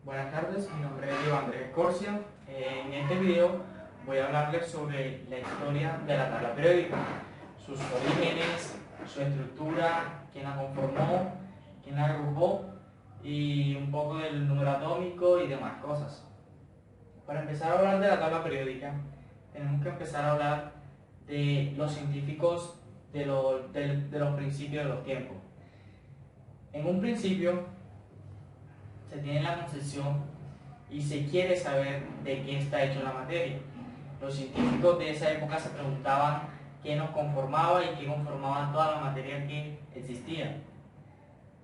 Buenas tardes, mi nombre es Diego Andrés Corsia. En este video voy a hablarles sobre la historia de la tabla periódica, sus orígenes, su estructura, quién la conformó, quién la agrupó y un poco del número atómico y demás cosas. Para empezar a hablar de la tabla periódica, tenemos que empezar a hablar de los científicos de los principios de los tiempos. En un principio, se tiene la concepción y se quiere saber de qué está hecho la materia. Los científicos de esa época se preguntaban qué nos conformaba y qué conformaba toda la materia que existía.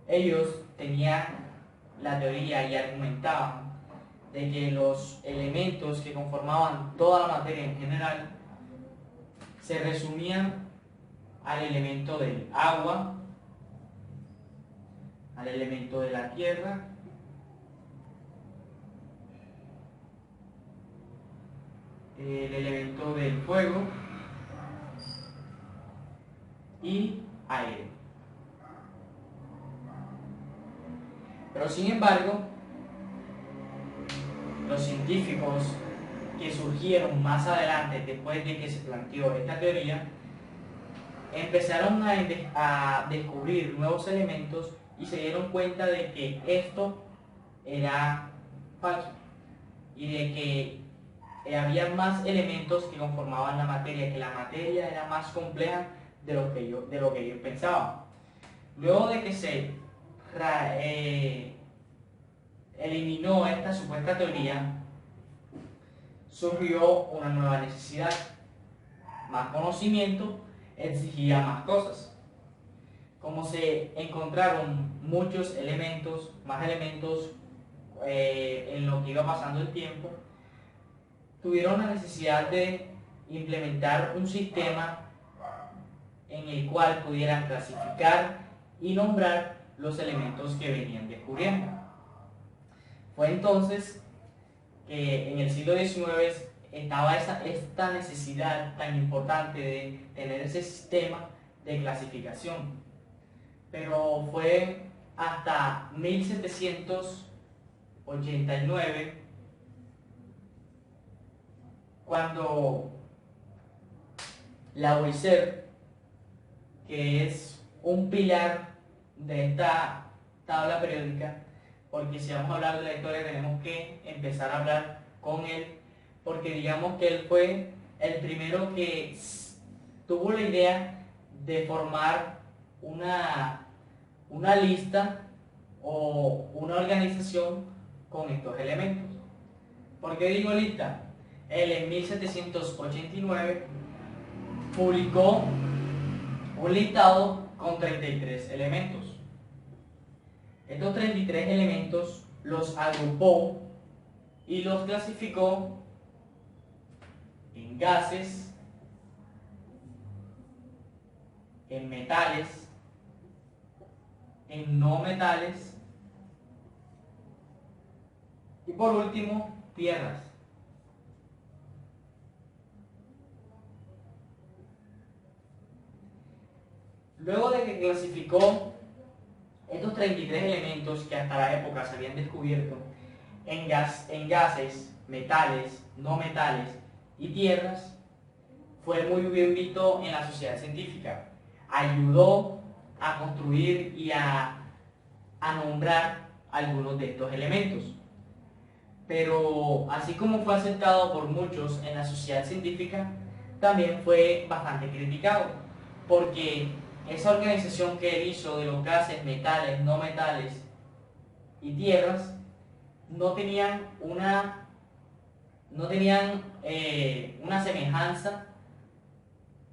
Ellos tenían la teoría y argumentaban de que los elementos que conformaban toda la materia en general se resumían al elemento del agua, al elemento de la tierra, el elemento del fuego y aire. Pero sin embargo, los científicos que surgieron más adelante, después de que se planteó esta teoría, empezaron a descubrir nuevos elementos y se dieron cuenta de que esto era falso y de que había más elementos que conformaban la materia, que la materia era más compleja de lo que ellos pensaban. Luego de que se eliminó esta supuesta teoría, surgió una nueva necesidad. Más conocimiento exigía más cosas. Como se encontraron muchos elementos, más elementos en lo que iba pasando el tiempo, tuvieron la necesidad de implementar un sistema en el cual pudieran clasificar y nombrar los elementos que venían descubriendo. Fue entonces que en el siglo XIX estaba esta necesidad tan importante de tener ese sistema de clasificación. Pero fue hasta 1789 cuando Lavoisier, que es un pilar de esta tabla periódica, porque si vamos a hablar de la historia tenemos que empezar a hablar con él, porque digamos que él fue el primero que tuvo la idea de formar una lista o una organización con estos elementos. ¿Por qué digo lista? Él en 1789 publicó un listado con 33 elementos. Estos 33 elementos los agrupó y los clasificó en gases, en metales, en no metales y por último, tierras. Luego de que clasificó estos 33 elementos que hasta la época se habían descubierto en gases, metales, no metales y tierras, fue muy bien visto en la sociedad científica. Ayudó a construir y a nombrar algunos de estos elementos. Pero así como fue aceptado por muchos en la sociedad científica, también fue bastante criticado, porque esa organización que él hizo de los gases, metales, no metales y tierras no tenían una semejanza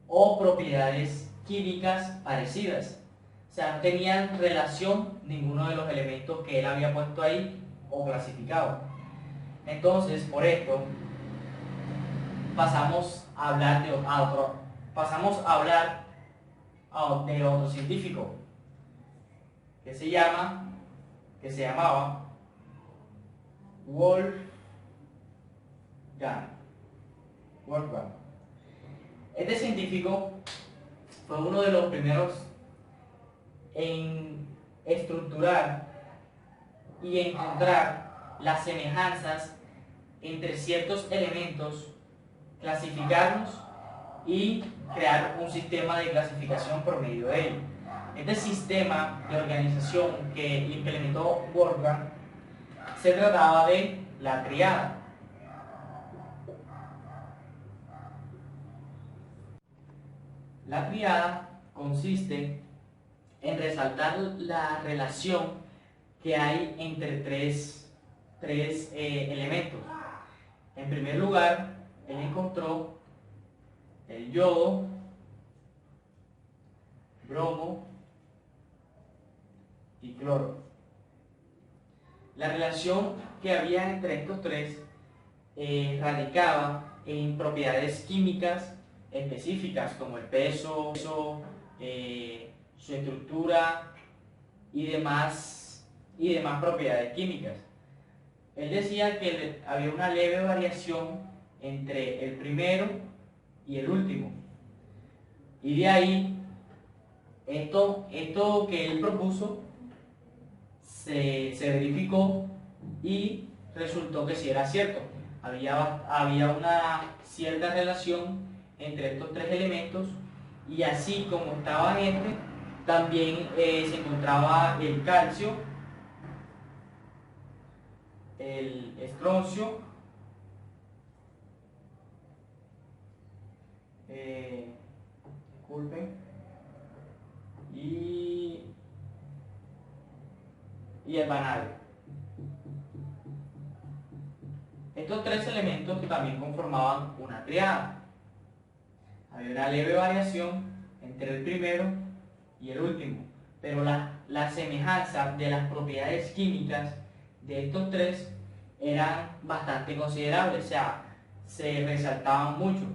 o propiedades químicas parecidas. O sea, no tenían relación ninguno de los elementos que él había puesto ahí o clasificado. Entonces, por esto, pasamos a hablar de otro científico que se llamaba Wolfgang. Este científico fue uno de los primeros en estructurar y encontrar las semejanzas entre ciertos elementos, clasificarlos y crear un sistema de clasificación por medio de ello. Este sistema de organización que implementó Wolfgang se trataba de la triada. La triada consiste en resaltar la relación que hay entre tres elementos. En primer lugar, él encontró el yodo, bromo y cloro. La relación que había entre estos tres radicaba en propiedades químicas específicas como el peso, su estructura y demás propiedades químicas. Él decía que había una leve variación entre el primero y el último. Y de ahí, esto que él propuso se verificó y resultó que sí era cierto. Había una cierta relación entre estos tres elementos, y así como estaba este, también se encontraba el calcio, el estroncio, disculpen, y el vanadio. Estos tres elementos también conformaban una triada. Había una leve variación entre el primero y el último, pero la semejanza de las propiedades químicas de estos tres eran bastante considerables, o sea, se resaltaban mucho.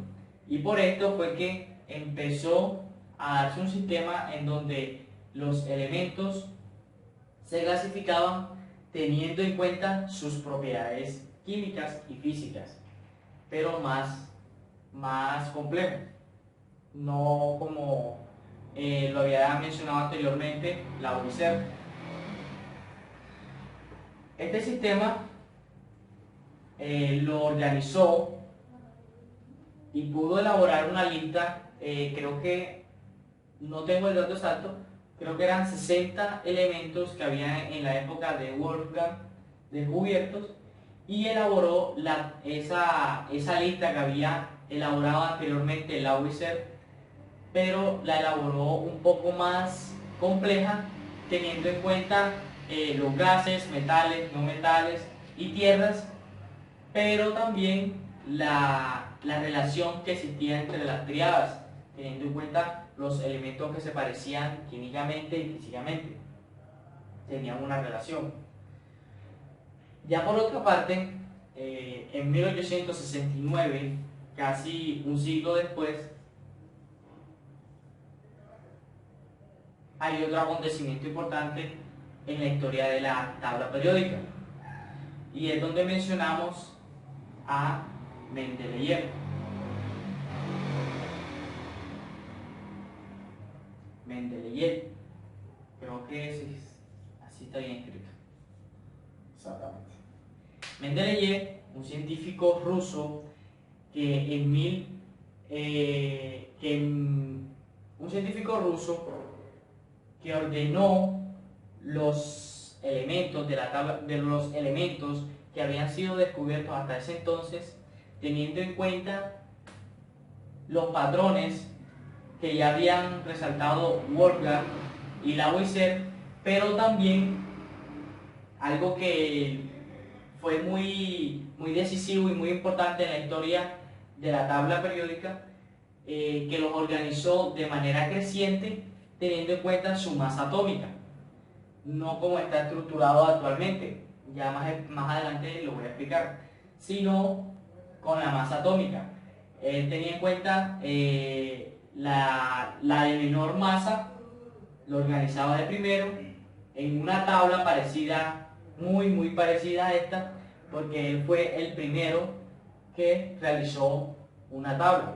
Y por esto fue que empezó a darse un sistema en donde los elementos se clasificaban teniendo en cuenta sus propiedades químicas y físicas, pero más complejo, no como lo había mencionado anteriormente Lavoisier. Este sistema lo organizó y pudo elaborar una lista, creo que, no tengo el dato exacto, creo que eran 60 elementos que había en la época de Wolfgang descubiertos, y elaboró esa lista que había elaborado anteriormente Lavoisier, pero la elaboró un poco más compleja, teniendo en cuenta los gases, metales, no metales y tierras, pero también la relación que existía entre las triadas, teniendo en cuenta los elementos que se parecían químicamente y físicamente, tenían una relación. Ya por otra parte, en 1869, casi un siglo después, hay otro acontecimiento importante en la historia de la tabla periódica, y es donde mencionamos a Mendeleev. Mendeleev, creo que así está bien escrito. Exactamente. Mendeleev, un científico ruso un científico ruso que ordenó los elementos de la tabla, de los elementos que habían sido descubiertos hasta ese entonces, teniendo en cuenta los patrones que ya habían resaltado Wolfgang y Lavoisier, pero también algo que fue muy decisivo y muy importante en la historia de la tabla periódica, que los organizó de manera creciente teniendo en cuenta su masa atómica, no como está estructurado actualmente, ya más adelante lo voy a explicar, sino con la masa atómica. Él tenía en cuenta la de menor masa, lo organizaba de primero en una tabla parecida, muy parecida a esta, porque él fue el primero que realizó una tabla.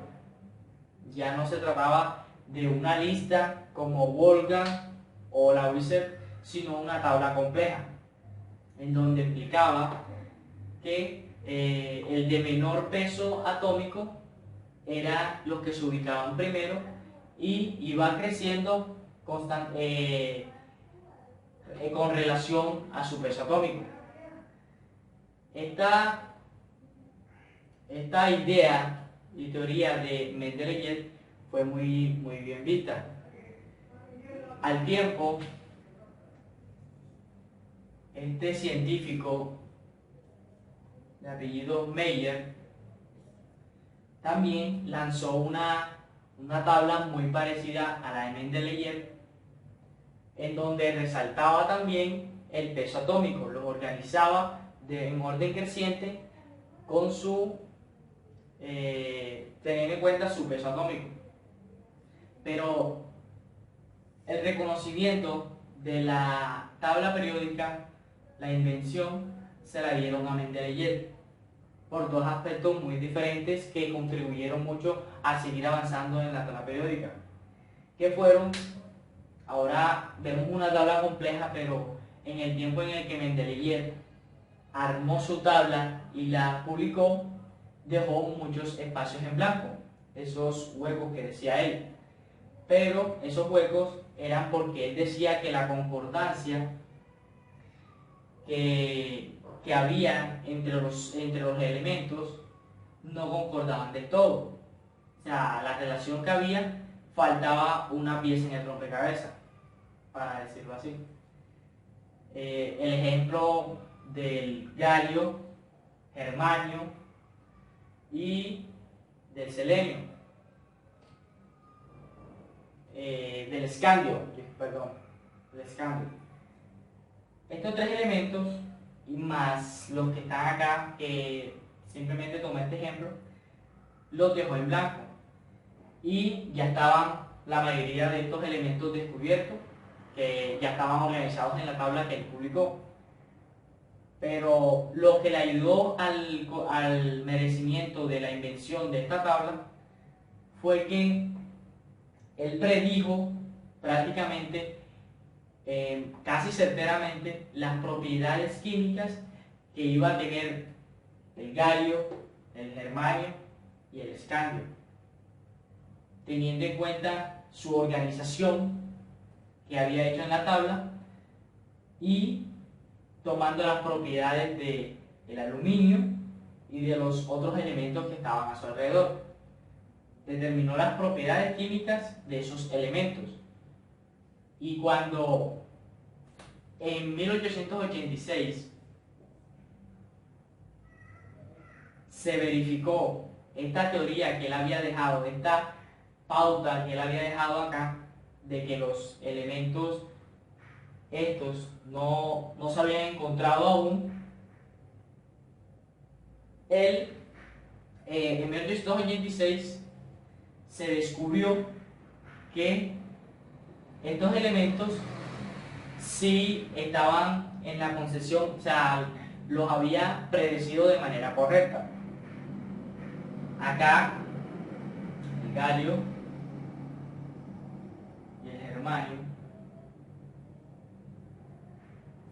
Ya no se trataba de una lista como Wolfgang o Lavoisier, sino una tabla compleja, en donde explicaba que el de menor peso atómico era los que se ubicaban primero y iba creciendo con relación a su peso atómico. Esta idea y teoría de Mendeleev fue muy bien vista. Al tiempo, este científico de apellido Meyer también lanzó una tabla muy parecida a la de Mendeleev, en donde resaltaba también el peso atómico, lo organizaba en orden creciente con teniendo en cuenta su peso atómico. Pero el reconocimiento de la tabla periódica, la invención, se la dieron a Mendeleev por dos aspectos muy diferentes que contribuyeron mucho a seguir avanzando en la tabla periódica, que fueron, ahora vemos una tabla compleja, pero en el tiempo en el que Mendeleev armó su tabla y la publicó, dejó muchos espacios en blanco, esos huecos que decía él. Pero esos huecos eran porque él decía que la concordancia que había entre los elementos no concordaban del todo. O sea, la relación que había, faltaba una pieza en el rompecabezas, para decirlo así. El ejemplo del galio, germanio y del selenio, del escandio, perdón, del escandio. Estos tres elementos y más los que están acá, que simplemente tomé este ejemplo, los dejó en blanco y ya estaban la mayoría de estos elementos descubiertos, que ya estaban organizados en la tabla que él publicó. Pero lo que le ayudó al merecimiento de la invención de esta tabla fue que él predijo prácticamente, casi certeramente, las propiedades químicas que iba a tener el galio, el germanio y el escandio, teniendo en cuenta su organización que había hecho en la tabla y tomando las propiedades del aluminio y de los otros elementos que estaban a su alrededor. Determinó las propiedades químicas de esos elementos. Y cuando en 1886 se verificó esta teoría que él había dejado, esta pauta que él había dejado acá, de que los elementos estos no se habían encontrado aún, él, en 1886 se descubrió que estos elementos sí estaban en la concepción, o sea, los había predecido de manera correcta. Acá, el galio y el germanio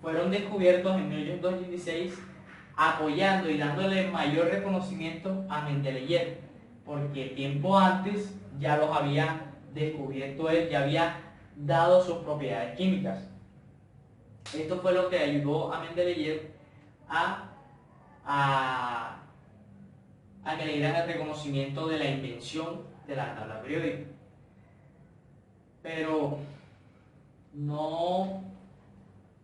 fueron descubiertos en 1886, apoyando y dándole mayor reconocimiento a Mendeleev, porque tiempo antes ya los había descubierto él, ya había dado sus propiedades químicas. Esto fue lo que ayudó a Mendeleev a que le dieran el reconocimiento de la invención de la tabla periódica. Pero no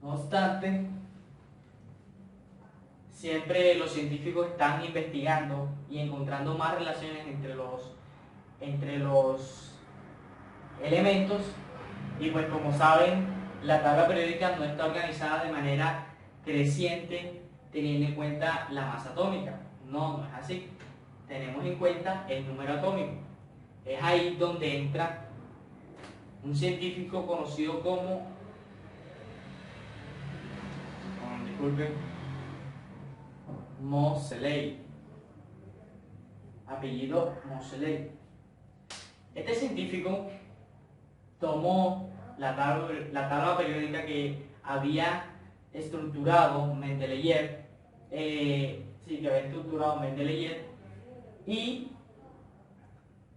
obstante, siempre los científicos están investigando y encontrando más relaciones entre los elementos, y pues como saben, la tabla periódica no está organizada de manera creciente teniendo en cuenta la masa atómica. No es así. Tenemos en cuenta el número atómico. Es ahí donde entra un científico conocido como, disculpen, Moseley, apellido Moseley. Este científico tomó la tabla periódica que había estructurado Mendeleev, se sí, que había estructurado Mendeleev, y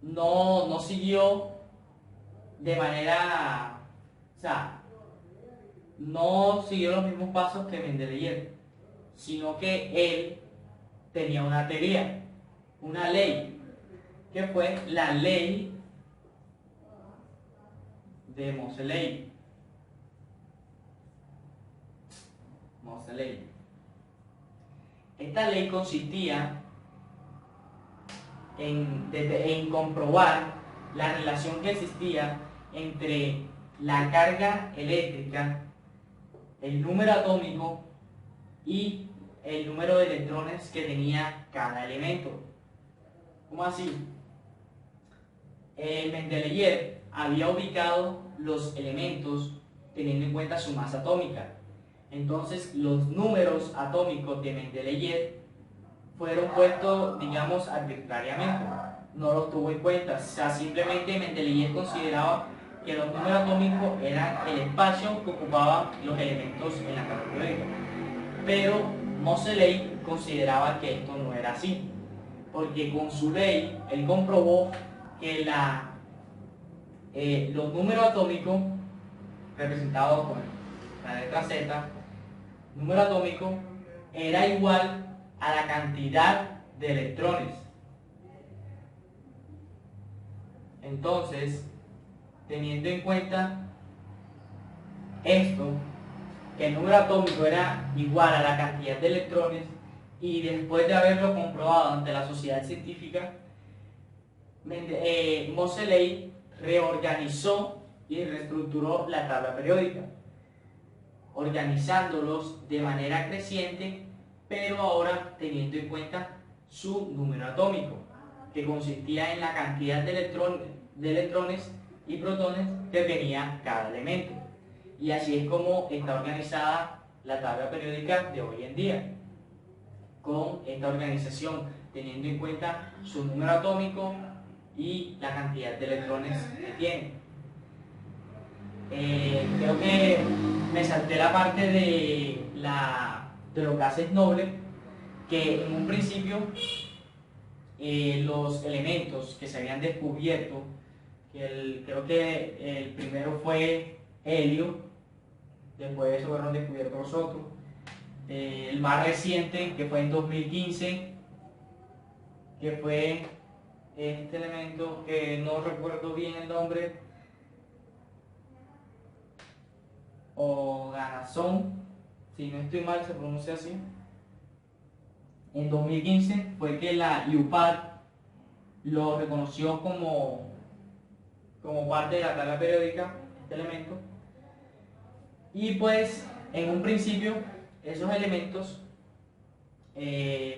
no siguió de manera, o sea, no siguió los mismos pasos que Mendeleev, sino que él tenía una teoría, una ley, que fue la ley de Moseley. Esta ley consistía en comprobar la relación que existía entre la carga eléctrica, el número atómico y el número de electrones que tenía cada elemento. ¿Cómo así? Mendeleev había ubicado los elementos teniendo en cuenta su masa atómica. Entonces, los números atómicos de Mendeleev fueron puestos, digamos, arbitrariamente. No los tuvo en cuenta. O sea, simplemente Mendeleev consideraba que los números atómicos eran el espacio que ocupaban los elementos en la tabla periódica. Pero Moseley consideraba que esto no era así, porque con su ley él comprobó que los números atómicos, representados por la letra Z, número atómico era igual a la cantidad de electrones. Entonces, teniendo en cuenta esto, que el número atómico era igual a la cantidad de electrones, y después de haberlo comprobado ante la sociedad científica, Moseley reorganizó y reestructuró la tabla periódica, organizándolos de manera creciente, pero ahora teniendo en cuenta su número atómico, que consistía en la cantidad de electrones y protones que tenía cada elemento. Y así es como está organizada la tabla periódica de hoy en día, con esta organización, teniendo en cuenta su número atómico y la cantidad de electrones que tiene. Creo que me salté la parte de los gases nobles, que en un principio los elementos que se habían descubierto, creo que el primero fue helio, después de eso fueron descubiertos los otros. El más reciente, que fue en 2015, que fue este elemento que no recuerdo bien el nombre, o Ganazón, si no estoy mal se pronuncia así. En 2015 fue que la IUPAC lo reconoció como parte de la tabla periódica, este elemento. Y pues en un principio esos elementos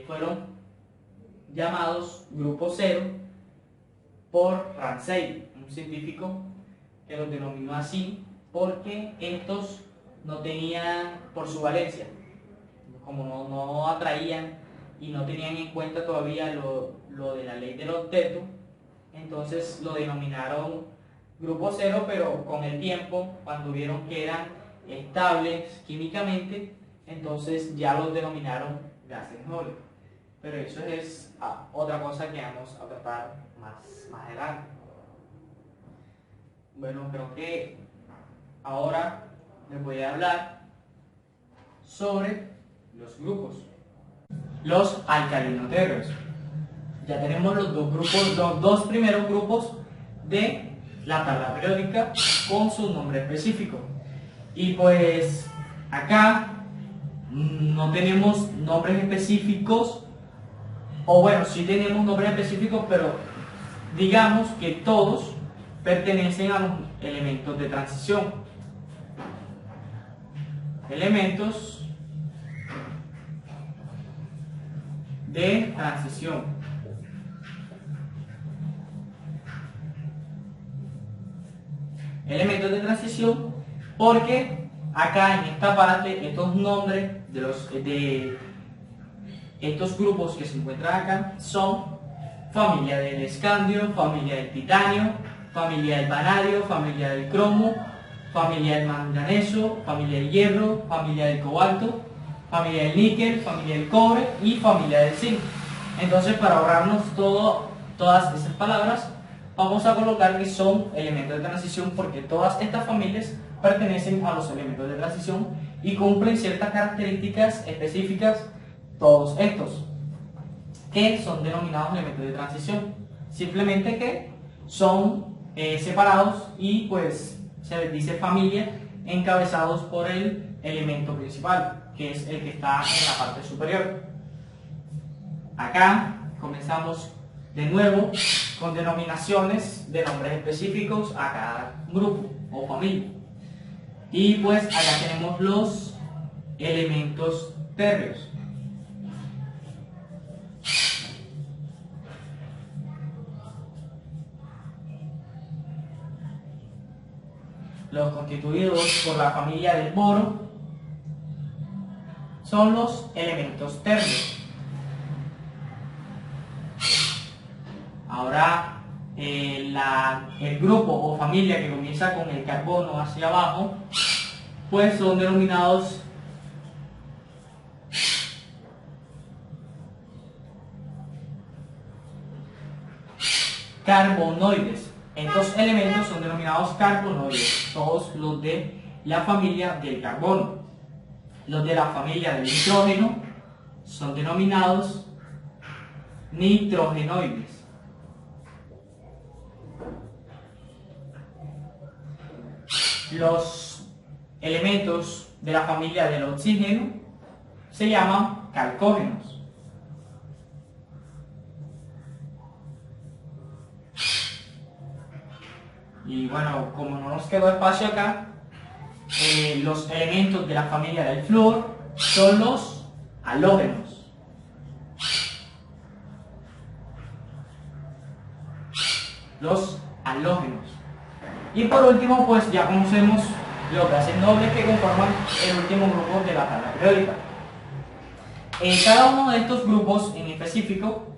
fueron llamados grupo cero por Ramsay, un científico que los denominó así porque estos no tenían, por su valencia, como no atraían y no tenían en cuenta todavía lo de la ley del octeto, entonces lo denominaron grupo cero, pero con el tiempo, cuando vieron que eran estables químicamente, entonces ya los denominaron gases nobles. Pero eso es otra cosa que vamos a tratar más adelante. Bueno, creo que ahora les voy a hablar sobre los grupos. Los alcalinoterros. Ya tenemos los dos primeros grupos de la tabla periódica con su nombre específico. Y pues acá no tenemos nombres específicos, o bueno, sí tenemos nombres específicos, pero digamos que todos pertenecen a los elementos de transición. Elementos de transición. Elementos de transición, porque acá en esta parte estos nombres de estos grupos que se encuentran acá son familia del escandio, familia del titanio, familia del vanadio, familia del cromo, familia del manganeso, familia del hierro, familia del cobalto familia del níquel, familia del cobre y familia del zinc. Entonces, para ahorrarnos todas esas palabras, vamos a colocar que son elementos de transición porque todas estas familias pertenecen a los elementos de transición y cumplen ciertas características específicas, todos estos, que son denominados elementos de transición. Simplemente que son separados y pues se les dice familia, encabezados por el elemento principal, que es el que está en la parte superior. Acá comenzamos de nuevo con denominaciones de nombres específicos a cada grupo o familia. Y pues acá tenemos los elementos térreos. Los constituidos por la familia del boro son los elementos térreos. Ahora, el grupo o familia que comienza con el carbono hacia abajo, pues son denominados carbonoides. Estos elementos son denominados carbonoides, todos los de la familia del carbono. Los de la familia del nitrógeno son denominados nitrogenoides. Los elementos de la familia del oxígeno se llaman calcógenos. Y bueno, como no nos quedó espacio acá, los elementos de la familia del flúor son los halógenos. Los halógenos. Y por último, pues ya conocemos los gases nobles que conforman el último grupo de la tabla periódica. Cada uno de estos grupos en específico,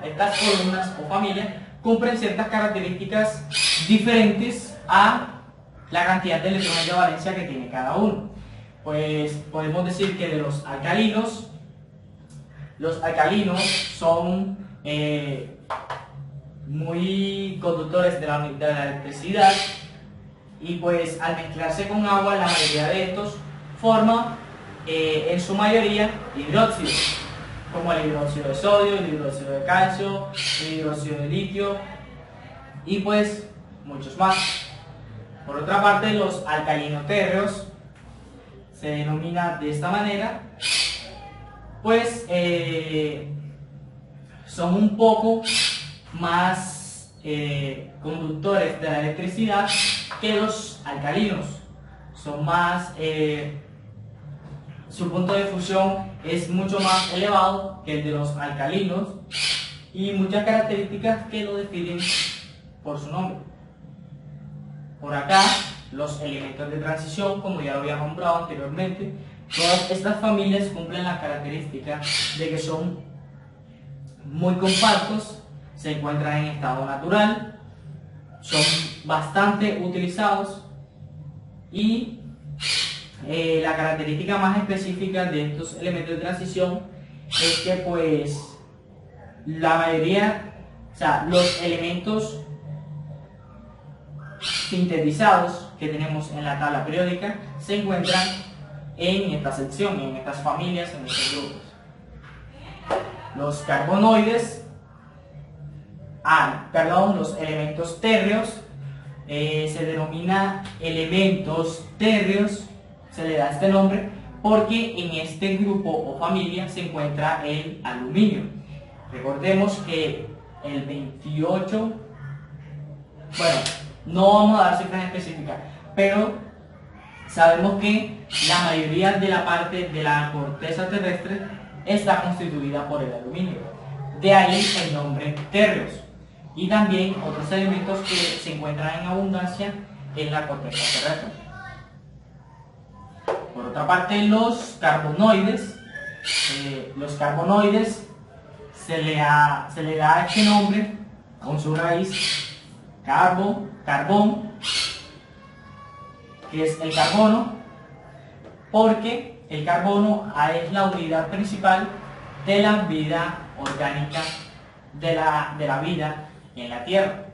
estas columnas o familias, cumplen ciertas características diferentes a la cantidad de electrones de valencia que tiene cada uno. Pues podemos decir que de los alcalinos son muy conductores de la electricidad y pues al mezclarse con agua la mayoría de estos forman en su mayoría hidróxidos, como el hidróxido de sodio, el hidróxido de calcio, el hidróxido de litio y pues muchos más. Por otra parte, los alcalinotérreos se denomina de esta manera, pues son un poco más conductores de la electricidad que los alcalinos. Son más, su punto de fusión es mucho más elevado que el de los alcalinos y muchas características que lo definen por su nombre. Por acá, los elementos de transición, como ya lo había nombrado anteriormente, todas estas familias cumplen la característica de que son muy compactos, se encuentran en estado natural, son bastante utilizados y la característica más específica de estos elementos de transición es que pues la mayoría, o sea, los elementos sintetizados que tenemos en la tabla periódica se encuentran en esta sección, en estas familias, en estos grupos. Los carbonoides, los elementos térreos, se denomina elementos térreos, se le da este nombre porque en este grupo o familia se encuentra el aluminio. Recordemos que el 28, bueno, no vamos a dar cifras específicas, pero sabemos que la mayoría de la parte de la corteza terrestre está constituida por el aluminio. De ahí el nombre térreos. Y también otros elementos que se encuentran en abundancia en la corteza terrestre. Por otra parte, los carbonoides se le da este nombre con su raíz carbón, que es el carbono, porque el carbono es la unidad principal de la vida orgánica, de la vida en la Tierra.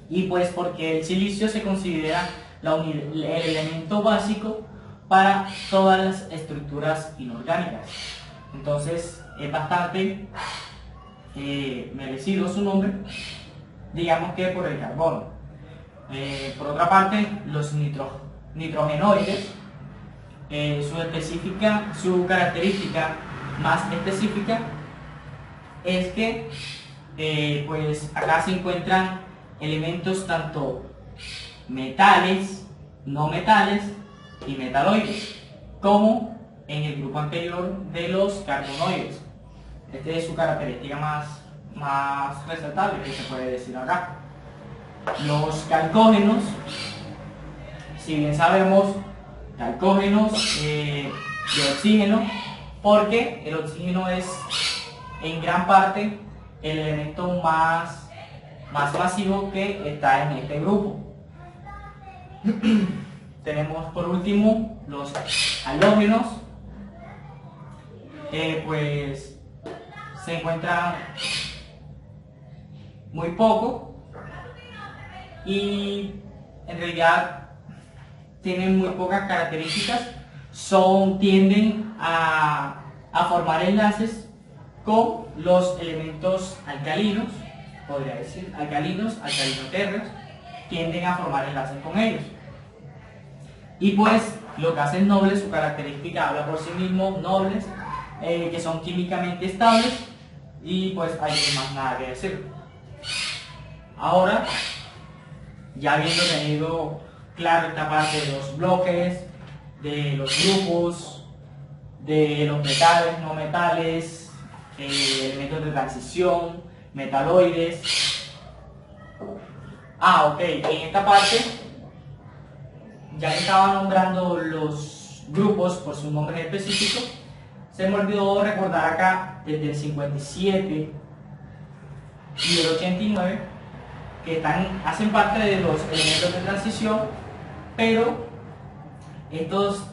Y pues porque el silicio se considera el elemento básico para todas las estructuras inorgánicas. Entonces es bastante merecido su nombre, digamos que por el carbono. Por otra parte, los nitrogenoides, su característica más específica es que pues acá se encuentran elementos tanto metales, no metales y metaloides, como en el grupo anterior de los carbonoides. Esta es su característica más resaltable que se puede decir acá. Los calcógenos, si bien sabemos, calcógenos de oxígeno, porque el oxígeno es en gran parte el elemento más masivo que está en este grupo. Tenemos por último los halógenos, pues se encuentran muy poco y en realidad tienen muy pocas características, tienden a formar enlaces con los elementos alcalinos, podría decir, alcalino-térreos, tienden a formar enlaces con ellos. Y pues lo que hacen nobles, su característica habla por sí mismo, nobles, que son químicamente estables, y pues hay más nada que decir. Ahora, ya habiendo tenido claro esta parte de los bloques, de los grupos, de los metales, no metales, elementos de transición, metaloides. Ok, en esta parte, ya que estaba nombrando los grupos por sus nombres específicos, se me olvidó recordar acá desde el 57 y el 89 que hacen parte de los elementos de transición, pero estos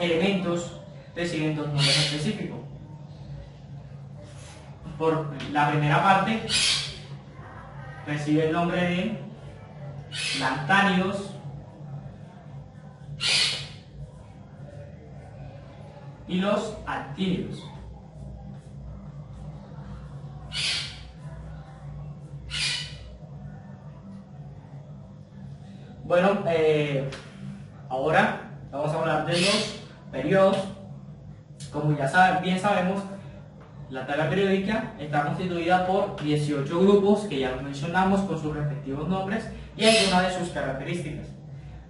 elementos reciben dos nombres específicos. Por la primera parte recibe el nombre de lantánidos y los actínidos. Bueno, ahora vamos a hablar de los periodos. Como ya bien sabemos, la tabla periódica está constituida por 18 grupos, que ya los mencionamos con sus respectivos nombres y algunas de sus características.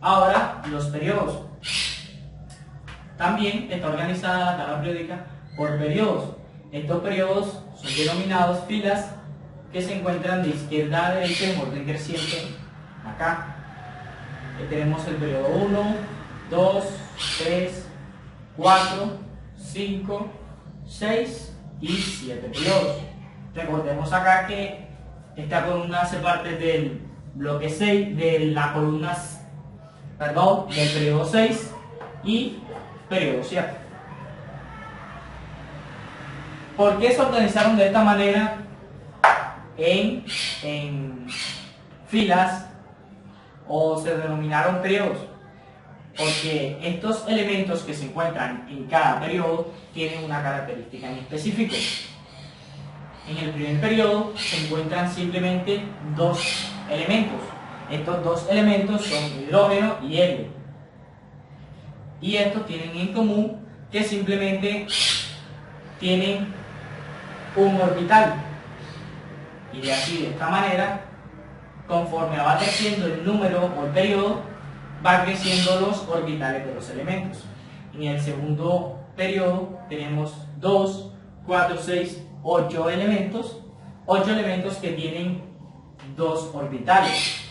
Ahora, los periodos. También está organizada la tabla periódica por periodos. Estos periodos son denominados filas, que se encuentran de izquierda a derecha en orden creciente. Acá tenemos el periodo 1, 2, 3, 4, 5, 6 y 7 periodos. Recordemos acá que esta columna hace parte del bloque 6, de la columna, del periodo 6 y periodo 7. ¿Por qué se organizaron de esta manera en filas o se denominaron periodos? Porque estos elementos que se encuentran en cada periodo tienen una característica en específico. En el primer periodo se encuentran simplemente dos elementos. Estos dos elementos son hidrógeno y helio. Y estos tienen en común que simplemente tienen un orbital. Y de esta manera, conforme va creciendo el número o el periodo, va creciendo los orbitales de los elementos. En el segundo periodo tenemos 2, 4, 6, 8 elementos. 8 elementos que tienen dos orbitales.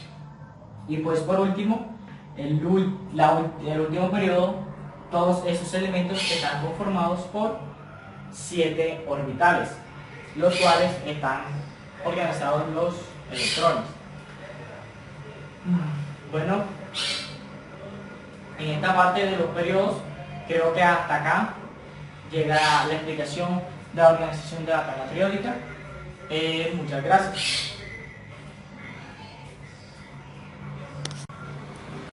Y pues por último, el último periodo, todos esos elementos están conformados por 7 orbitales, los cuales están organizados en los electrones. Bueno, En esta parte de los periodos, creo que hasta acá llega la explicación de la organización de la tabla periódica. Muchas gracias.